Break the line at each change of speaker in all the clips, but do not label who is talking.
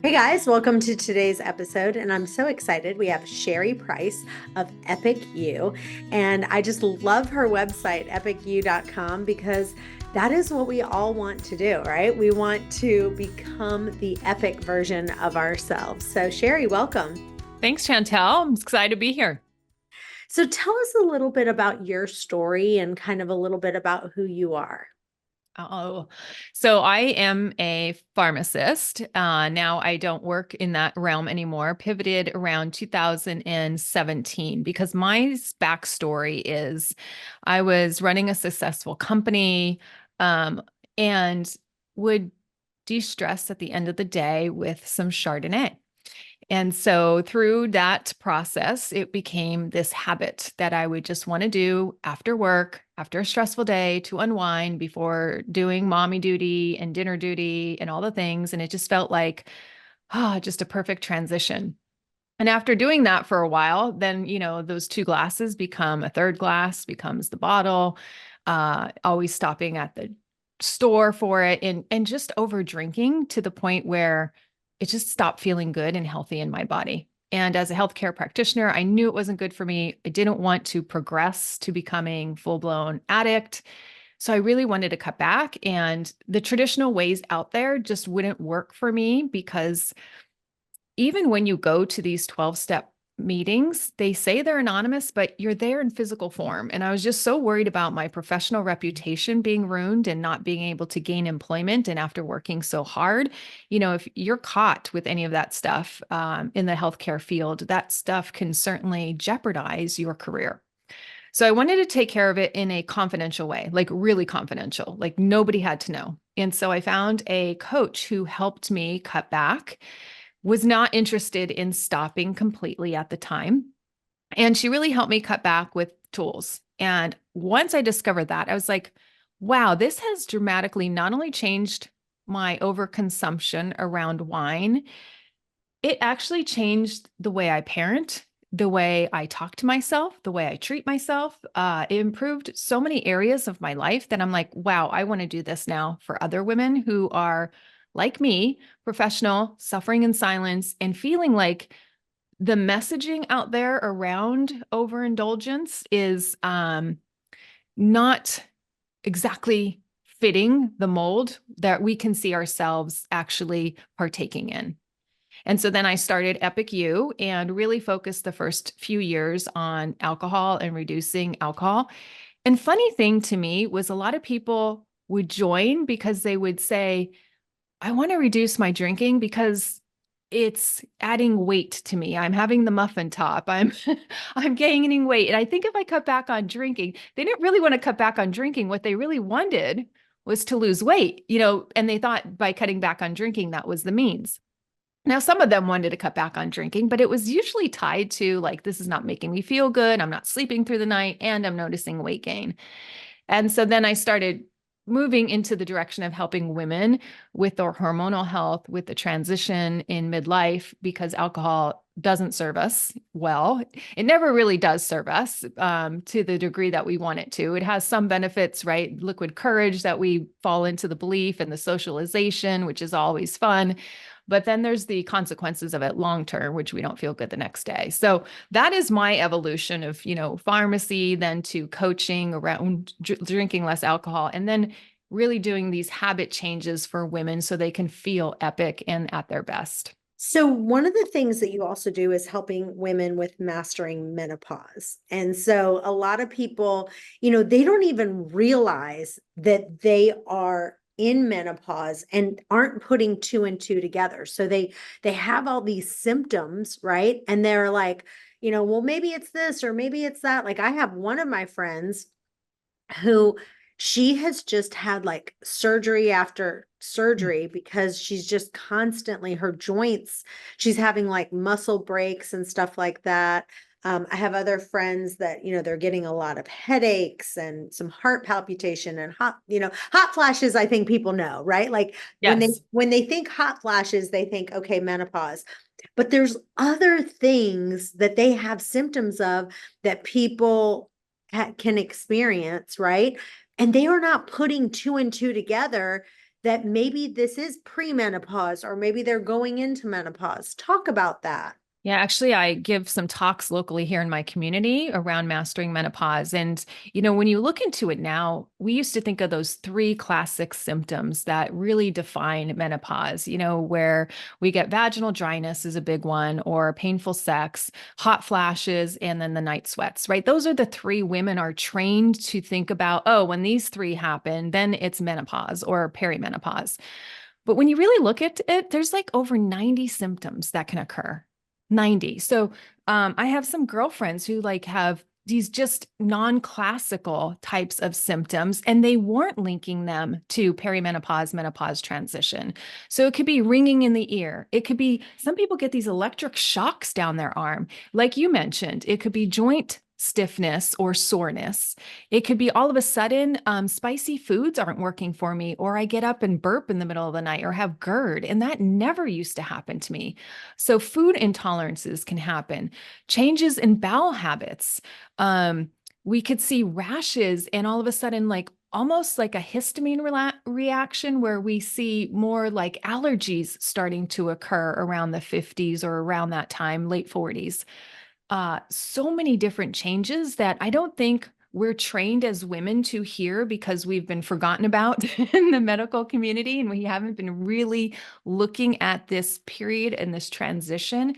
Hey guys, welcome to today's episode. And I'm so excited. We have Sherry Price of Epic You. And I just love her website, epicu.com, because that is what we all want to do, right? We want to become the epic version of ourselves. So, Sherry, welcome.
Thanks, Chantel. I'm excited to be here.
So, tell us a little bit about your story and kind of a little bit about who you are.
Oh, so I am a pharmacist. Now I don't work in that realm anymore. Pivoted around 2017 because my backstory is I was running a successful company, um, and would de-stress at the end of the day with some Chardonnay. And so through that process, it became this habit that I would just want to do after work, after a stressful day to unwind before doing mommy duty and dinner duty and all the things. And it just felt like, just a perfect transition. And after doing that for a while, then, those two glasses become a third glass, becomes the bottle, always stopping at the store for it and just over drinking to the point where it just stopped feeling good and healthy in my body. And as a healthcare practitioner, I knew it wasn't good for me. I didn't want to progress to becoming full-blown addict. So I really wanted to cut back. And the traditional ways out there just wouldn't work for me because even when you go to these 12-step meetings, they say they're anonymous, but you're there in physical form. And I was just so worried about my professional reputation being ruined and not being able to gain employment. And after working so hard, if you're caught with any of that stuff in the healthcare field, that stuff can certainly jeopardize your career. So I wanted to take care of it in a confidential way, like really confidential, like nobody had to know. And so I found a coach who helped me cut back, was not interested in stopping completely at the time. And she really helped me cut back with tools. And once I discovered that, I was like, wow, this has dramatically not only changed my overconsumption around wine, it actually changed the way I parent, the way I talk to myself, the way I treat myself. It improved so many areas of my life that I'm like, wow, I want to do this now for other women who are like me, professional, suffering in silence, and feeling like the messaging out there around overindulgence is not exactly fitting the mold that we can see ourselves actually partaking in. And so then I started Epic U and really focused the first few years on alcohol and reducing alcohol. And funny thing to me was a lot of people would join because they would say, I want to reduce my drinking because it's adding weight to me. I'm having the muffin top. I'm gaining weight. And I think if I cut back on drinking, they didn't really want to cut back on drinking. What they really wanted was to lose weight, and they thought by cutting back on drinking, that was the means. Now, some of them wanted to cut back on drinking, but it was usually tied to like, this is not making me feel good. I'm not sleeping through the night and I'm noticing weight gain. And so then I started moving into the direction of helping women with their hormonal health, with the transition in midlife, because alcohol doesn't serve us well. It never really does serve us to the degree that we want it to. It has some benefits, right? Liquid courage that we fall into the belief and the socialization, which is always fun. But then there's the consequences of it long term, which we don't feel good the next day. So that is my evolution of, pharmacy, then to coaching around drinking less alcohol, and then really doing these habit changes for women so they can feel epic and at their best.
So, one of the things that you also do is helping women with mastering menopause. And so, a lot of people, they don't even realize that they are in menopause and aren't putting two and two together. So they have all these symptoms, right? And they're like, well, maybe it's this or maybe it's that. Like I have one of my friends who she has just had like surgery after surgery because she's just constantly her joints, she's having like muscle breaks and stuff like that. I have other friends that, they're getting a lot of headaches and some heart palpitation and hot flashes. I think people know, right? Like when they
Yes.
when they think hot flashes, they think, okay, menopause. But there's other things that they have symptoms of that people can experience, right? And they are not putting two and two together that maybe this is premenopause or maybe they're going into menopause. Talk about that.
Yeah, actually, I give some talks locally here in my community around mastering menopause. And, when you look into it now, we used to think of those three classic symptoms that really define menopause, where we get vaginal dryness is a big one, or painful sex, hot flashes, and then the night sweats, right? Those are the three women are trained to think about, oh, when these three happen, then it's menopause or perimenopause. But when you really look at it, there's like over 90 symptoms that can occur. 90. So I have some girlfriends who like have these just non-classical types of symptoms, and they weren't linking them to perimenopause, menopause transition. So it could be ringing in the ear. It could be some people get these electric shocks down their arm. Like you mentioned, it could be joint stiffness or soreness. It could be all of a sudden spicy foods aren't working for me, or I get up and burp in the middle of the night or have GERD. And that never used to happen to me. So food intolerances can happen, changes in bowel habits. Um, we could see rashes and all of a sudden, like almost like a histamine reaction where we see more like allergies starting to occur around the 50s or around that time, late 40s. So many different changes that I don't think we're trained as women to hear because we've been forgotten about in the medical community, and we haven't been really looking at this period and this transition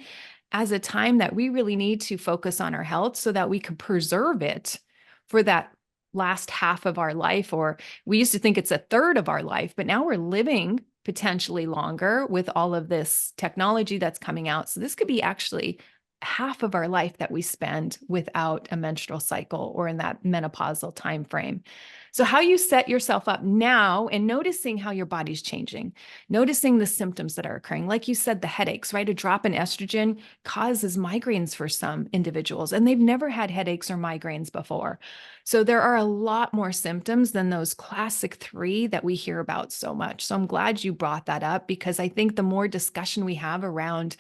as a time that we really need to focus on our health so that we can preserve it for that last half of our life. Or we used to think it's a third of our life, but now we're living potentially longer with all of this technology that's coming out. So this could be actually half of our life that we spend without a menstrual cycle or in that menopausal time frame. So how you set yourself up now and noticing how your body's changing, noticing the symptoms that are occurring. Like you said, the headaches, right? A drop in estrogen causes migraines for some individuals, and they've never had headaches or migraines before. So there are a lot more symptoms than those classic three that we hear about so much. So I'm glad you brought that up, because I think the more discussion we have around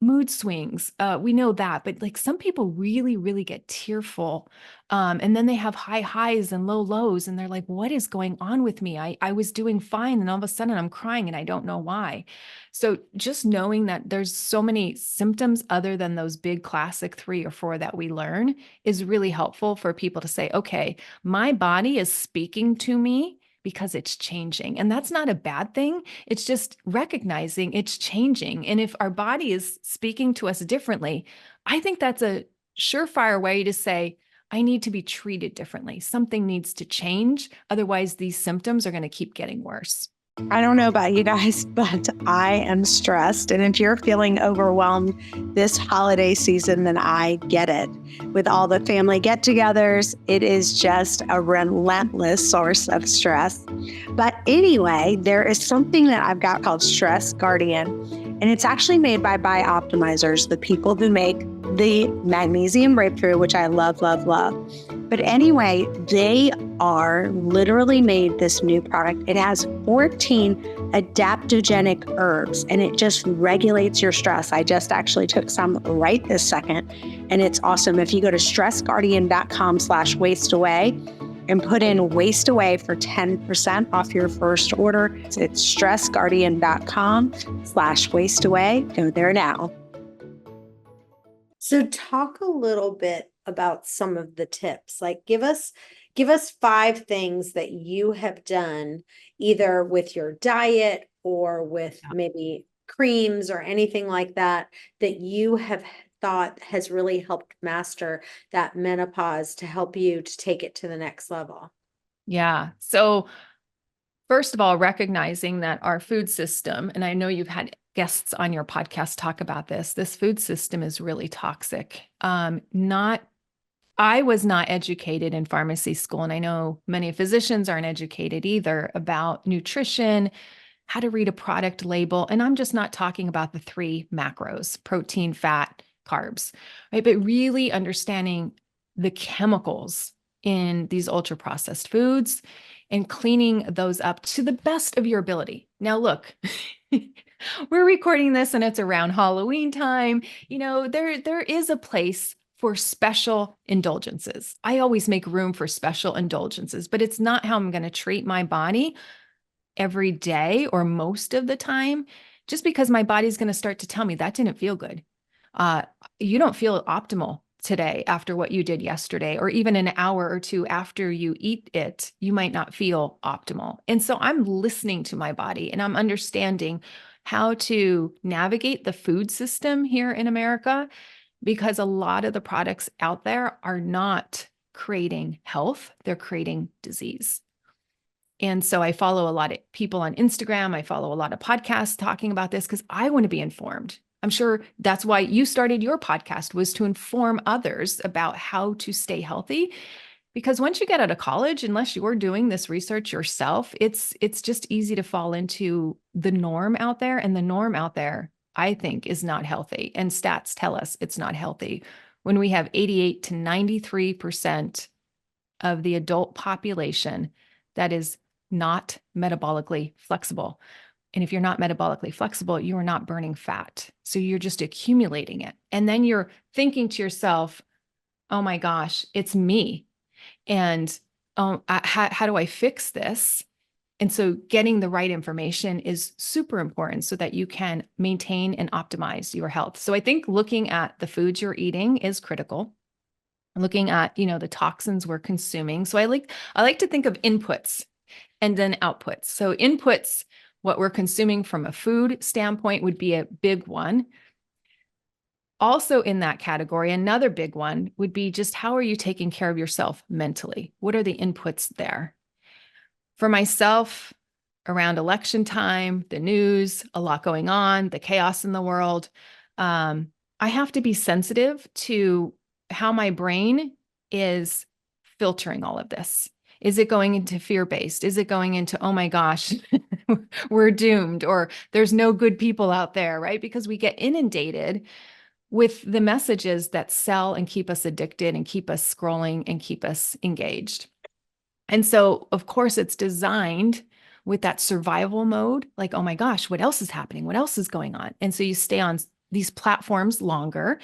mood swings, we know that, but like some people really, really get tearful. And then they have high highs and low lows, and they're like, what is going on with me? I was doing fine, and all of a sudden I'm crying and I don't know why. So just knowing that there's so many symptoms other than those big classic three or four that we learn is really helpful for people to say, okay, my body is speaking to me because it's changing. And that's not a bad thing. It's just recognizing it's changing. And if our body is speaking to us differently, I think that's a surefire way to say, I need to be treated differently. Something needs to change. Otherwise, these symptoms are going to keep getting worse.
I don't know about you guys, but I am stressed. And if you're feeling overwhelmed this holiday season, then I get it. With all the family get togethers, it is just a relentless source of stress. But anyway, there is something that I've got called Stress Guardian, and it's actually made by Bioptimizers, the people who make the magnesium breakthrough, which I love, love, love. But anyway, they are literally made this new product. It has 14 adaptogenic herbs, and it just regulates your stress. I just actually took some right this second, and it's awesome. If you go to stressguardian.com/wasteaway and put in waste away for 10% off your first order, it's stressguardian.com/wasteaway. Go there now.
So talk a little bit about some of the tips. Like give us 5 things that you have done either with your diet or with maybe creams or anything like that that you have thought has really helped master that menopause to help you to take it to the next level.
Yeah. So first of all, recognizing that our food system, and I know you've had guests on your podcast talk about this food system is really toxic. I was not educated in pharmacy school, and I know many physicians aren't educated either about nutrition, how to read a product label. And I'm just not talking about the 3 macros, protein, fat, carbs, right? But really understanding the chemicals in these ultra processed foods and cleaning those up to the best of your ability. Now, look, we're recording this and it's around Halloween time. There is a place for special indulgences. I always make room for special indulgences, but it's not how I'm going to treat my body every day or most of the time, just because my body's going to start to tell me that didn't feel good. You don't feel optimal today after what you did yesterday, or even an hour or two after you eat it, you might not feel optimal. And so I'm listening to my body and I'm understanding how to navigate the food system here in America, because a lot of the products out there are not creating health, they're creating disease. And so I follow a lot of people on Instagram. I follow a lot of podcasts talking about this because I want to be informed. I'm sure that's why you started your podcast, was to inform others about how to stay healthy. Because once you get out of college, unless you're doing this research yourself, it's just easy to fall into the norm out there. And the norm out there, I think, is not healthy. And stats tell us it's not healthy. When we have 88 to 93% of the adult population that is not metabolically flexible. And if you're not metabolically flexible, you are not burning fat. So you're just accumulating it. And then you're thinking to yourself, oh my gosh, it's me. And how do I fix this? And so getting the right information is super important so that you can maintain and optimize your health. So I think looking at the foods you're eating is critical. Looking at, the toxins we're consuming. So I like to think of inputs and then outputs. So inputs, what we're consuming from a food standpoint, would be a big one. Also in that category, another big one would be just how are you taking care of yourself mentally? What are the inputs there? For myself, around election time, the news, a lot going on, the chaos in the world, I have to be sensitive to how my brain is filtering all of this. Is it going into fear-based? Is it going into, oh my gosh, we're doomed, or there's no good people out there, right? Because we get inundated with the messages that sell and keep us addicted and keep us scrolling and keep us engaged. And so, of course, it's designed with that survival mode, like, oh my gosh, what else is happening? What else is going on? And so you stay on these platforms longer.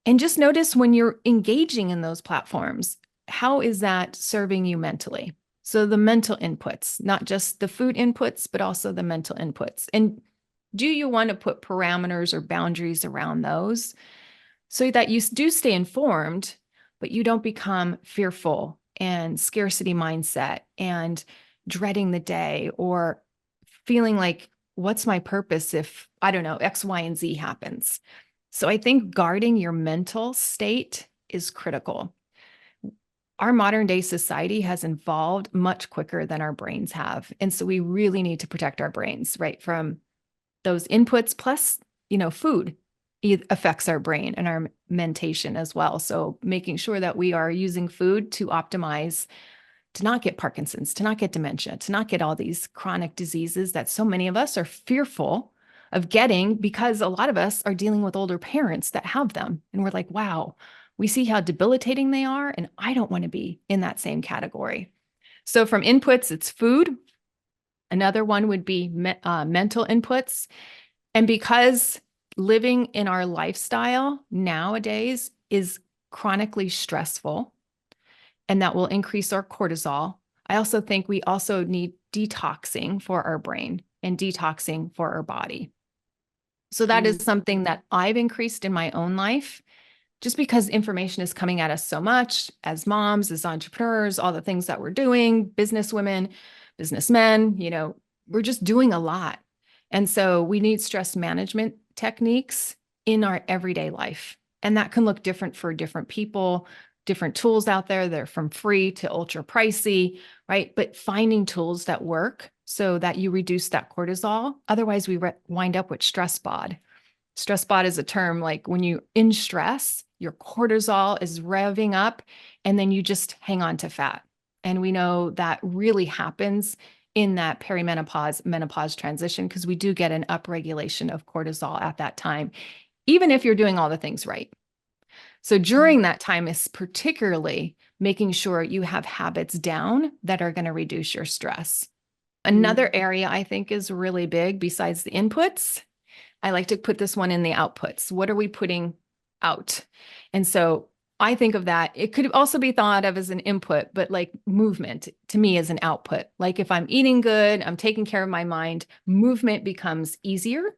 And just notice when you're engaging in those platforms, how is that serving you mentally? So the mental inputs, not just the food inputs, but also the mental inputs. And do you want to put parameters or boundaries around those so that you do stay informed, but you don't become fearful and scarcity mindset and dreading the day, or feeling like, what's my purpose if, I don't know, X, Y, and Z happens? So I think guarding your mental state is critical. Our modern day society has evolved much quicker than our brains have. And so we really need to protect our brains, right? From those inputs, plus, food affects our brain and our mentation as well. So making sure that we are using food to optimize, to not get Parkinson's, to not get dementia, to not get all these chronic diseases that so many of us are fearful of getting, because a lot of us are dealing with older parents that have them. And we're like, wow, we see how debilitating they are. And I don't want to be in that same category. So from inputs, it's food. Another one would be mental inputs. And because living in our lifestyle nowadays is chronically stressful, and that will increase our cortisol, I also think we also need detoxing for our brain and detoxing for our body. So that is something that I've increased in my own life, just because information is coming at us so much as moms, as entrepreneurs, all the things that we're doing, businesswomen, businessmen, we're just doing a lot. And so we need stress management techniques in our everyday life. And that can look different for different people, different tools out there. They're from free to ultra pricey, right? But finding tools that work so that you reduce that cortisol. Otherwise, we wind up with stress bod. Stress bod is a term like when you're in stress, your cortisol is revving up and then you just hang on to fat. And we know that really happens in that perimenopause, menopause transition, because we do get an upregulation of cortisol at that time, even if you're doing all the things right. So during that time is particularly making sure you have habits down that are going to reduce your stress. Another area I think is really big besides the inputs, I like to put this one in the outputs. What are we putting out? And so I think of that. It could also be thought of as an input, but like movement to me is an output. Like if I'm eating good, I'm taking care of my mind, movement becomes easier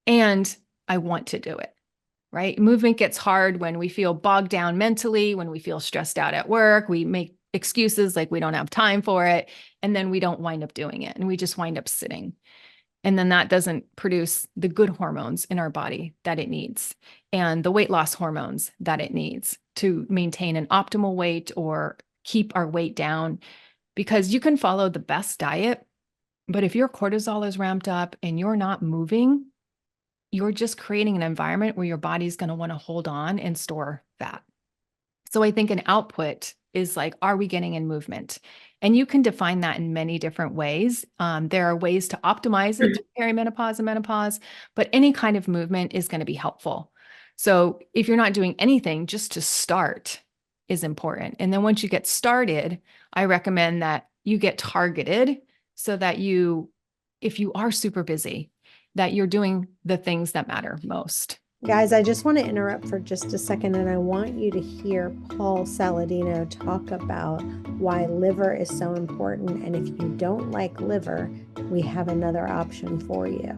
and I want to do it, right? Movement gets hard when we feel bogged down mentally, when we feel stressed out at work, we make excuses like we don't have time for it, and then we don't wind up doing it and we just wind up sitting. And then that doesn't produce the good hormones in our body that it needs and the weight loss hormones that it needs to maintain an optimal weight or keep our weight down. Because you can follow the best diet, but if your cortisol is ramped up and you're not moving, you're just creating an environment where your body's going to want to hold on and store fat. So I think an output is like, are we getting in movement? And you can define that in many different ways. There are ways to optimize it through perimenopause and menopause, but any kind of movement is going to be helpful. So if you're not doing anything, just to start is important. And then once you get started, I recommend that you get targeted so that if you are super busy, that you're doing the things that matter most.
Guys, I just want to interrupt for just a second, and I want you to hear Paul Saladino talk about why liver is so important. And if you don't like liver, we have another option for you.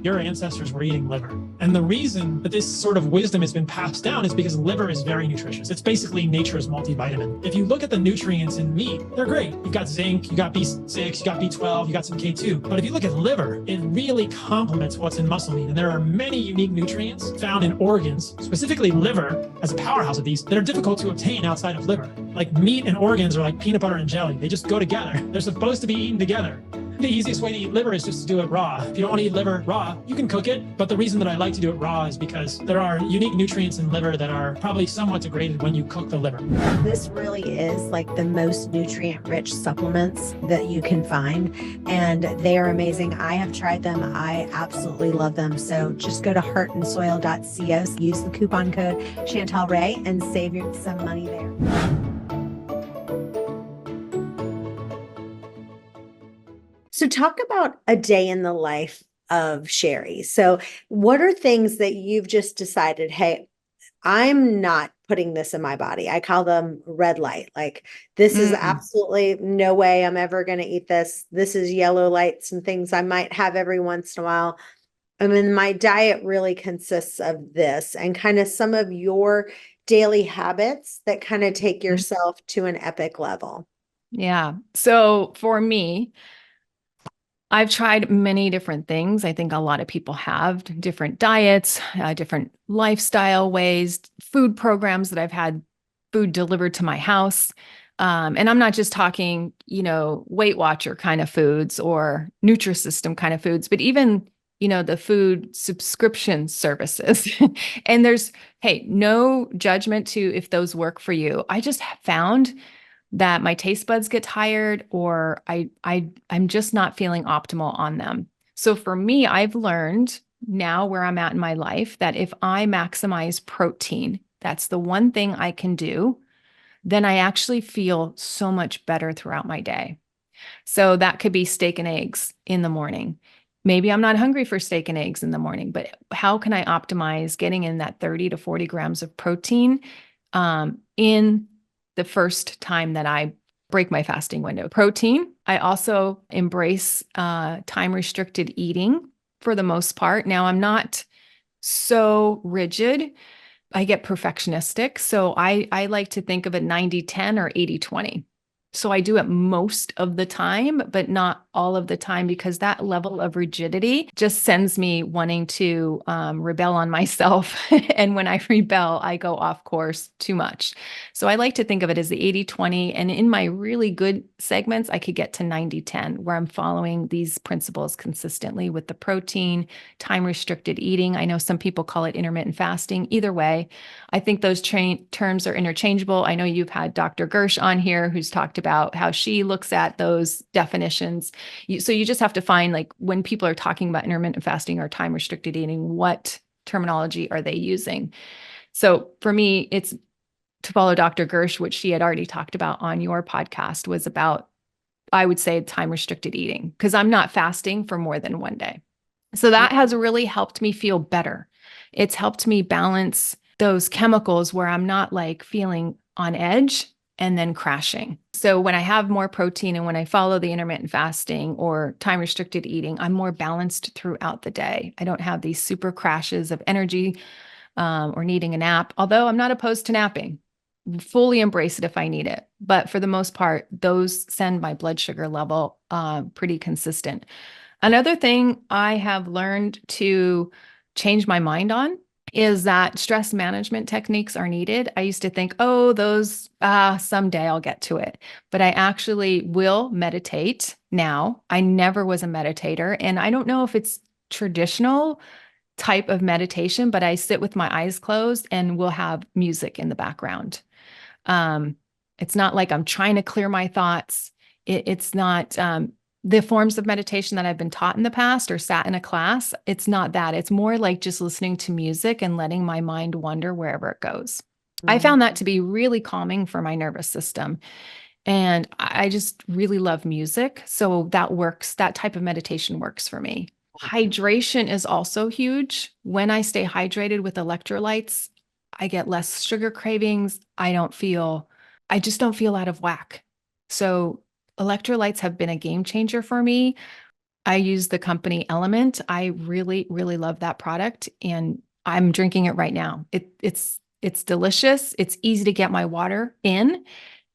Your ancestors were eating liver. And the reason that this sort of wisdom has been passed down is because liver is very nutritious. It's basically nature's multivitamin. If you look at the nutrients in meat, they're great. You've got zinc, you got B6, you got B12, you got some K2. But if you look at liver, it really complements what's in muscle meat. And there are many unique nutrients found in organs, specifically liver as a powerhouse of these, that are difficult to obtain outside of liver. Like meat and organs are like peanut butter and jelly. They just go together. They're supposed to be eaten together. The easiest way to eat liver is just to do it raw. If you don't want to eat liver raw, you can cook it. But the reason that I like to do it raw is because there are unique nutrients in liver that are probably somewhat degraded when you cook the liver.
This really is like the most nutrient-rich supplements that you can find, and they are amazing. I have tried them. I absolutely love them. So just go to heartandsoil.co, use the coupon code Chantel Ray, and save some money there. So talk about a day in the life of Sherry. So what are things that you've just decided, hey, I'm not putting this in my body? I call them red light. Like this is absolutely no way I'm ever going to eat this. This is yellow lights and things I might have every once in a while. I mean, my diet really consists of this, and kind of some of your daily habits that kind of take yourself to an epic level.
Yeah. So for me, I've tried many different things. I think a lot of people have different diets, different lifestyle ways, food programs that I've had food delivered to my house. And I'm not just talking, Weight Watcher kind of foods or Nutrisystem kind of foods, but even, the food subscription services. And there's, hey, no judgment to if those work for you. I just found that my taste buds get tired, or I'm just not feeling optimal on them. So for me, I've learned now where I'm at in my life that if I maximize protein, that's the one thing I can do, then I actually feel so much better throughout my day. So that could be steak and eggs in the morning. Maybe I'm not hungry for steak and eggs in the morning, but how can I optimize getting in that 30 to 40 grams of protein in the first time that I break my fasting window? Protein. I also embrace time restricted eating for the most part. Now I'm not so rigid. I get perfectionistic. So I like to think of it 90-10 or 80-20. So I do it most of the time, but not all of the time, because that level of rigidity just sends me wanting to rebel on myself. And when I rebel, I go off course too much. So I like to think of it as the 80-20. And in my really good segments, I could get to 90-10, where I'm following these principles consistently with the protein, time restricted eating. I know some people call it intermittent fasting. Either way, I think those terms are interchangeable. I know you've had Dr. Gersh on here who's talked about how she looks at those definitions. So you just have to find, like, when people are talking about intermittent fasting or time restricted eating, what terminology are they using? So for me, it's to follow Dr. Gersh, which she had already talked about on your podcast, was about, I would say, time restricted eating, because I'm not fasting for more than one day. So that has really helped me feel better. It's helped me balance those chemicals where I'm not like feeling on edge and then crashing. So when I have more protein and when I follow the intermittent fasting or time restricted eating, I'm more balanced throughout the day. I don't have these super crashes of energy or needing a nap, although I'm not opposed to napping. Fully embrace it if I need it. But for the most part, those send my blood sugar level pretty consistent. Another thing I have learned to change my mind on is that stress management techniques are needed. I used to think, oh, those, someday I'll get to it. But I actually will meditate now. I never was a meditator. And I don't know if it's traditional type of meditation, but I sit with my eyes closed and will have music in the background. Um, it's not like I'm trying to clear my thoughts. It's not the forms of meditation that I've been taught in the past or sat in a class. It's not that. It's more like just listening to music and letting my mind wander wherever it goes. I found that to be really calming for my nervous system. And I just really love music. So that works. That type of meditation works for me. Hydration is also huge. When I stay hydrated with electrolytes, I get less sugar cravings. I just don't feel out of whack. So electrolytes have been a game changer for me. I use the company Element. I really, really love that product and I'm drinking it right now. It's delicious. It's easy to get my water in.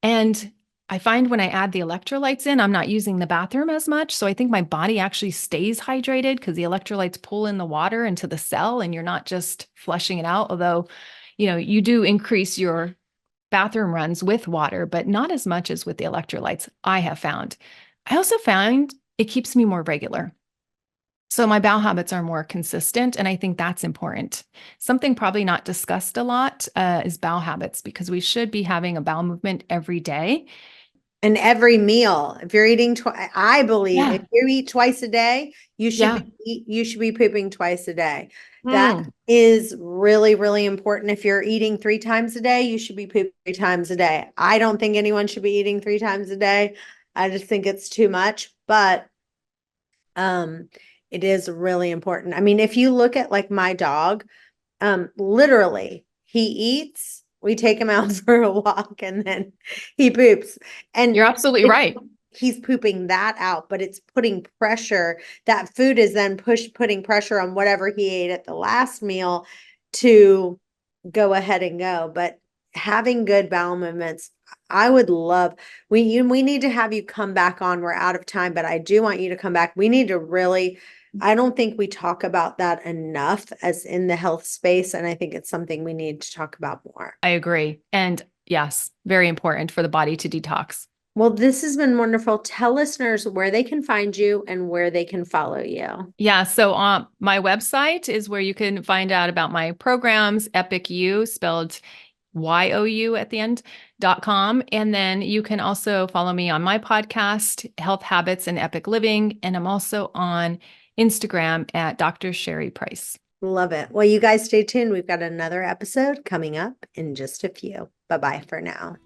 And I find when I add the electrolytes in, I'm not using the bathroom as much. So I think my body actually stays hydrated because the electrolytes pull in the water into the cell and you're not just flushing it out. Although, you do increase your bathroom runs with water, but not as much as with the electrolytes, I have found. I also found it keeps me more regular. So my bowel habits are more consistent, and I think that's important. Something probably not discussed a lot is bowel habits because we should be having a bowel movement every day.
And every meal, if you're eating, I believe
Yeah.
if you eat twice a day,
Yeah.
you should be pooping twice a day. That
Mm.
is really, really important. If you're eating 3 times a day, you should be pooping 3 times a day. I don't think anyone should be eating 3 times a day. I just think it's too much, but it is really important. I mean, if you look at like my dog, literally he eats, we take him out for a walk and then he poops. And
You're absolutely right.
he's pooping that out, but it's putting pressure. That food is then putting pressure on whatever he ate at the last meal to go ahead and go. But having good bowel movements, I would love, we need to have you come back on. We're out of time, but I do want you to come back. We need to really, I don't think we talk about that enough as in the health space. And I think it's something we need to talk about more.
I agree. And yes, very important for the body to detox.
Well, this has been wonderful. Tell listeners where they can find you and where they can follow you.
Yeah. So my website is where you can find out about my programs, Epic U, spelled YOU at the end.com. And then you can also follow me on my podcast, Health Habits and Epic Living. And I'm also on Instagram at Dr. Sherry Price.
Love it. Well, you guys stay tuned. We've got another episode coming up in just a few. Bye-bye for now.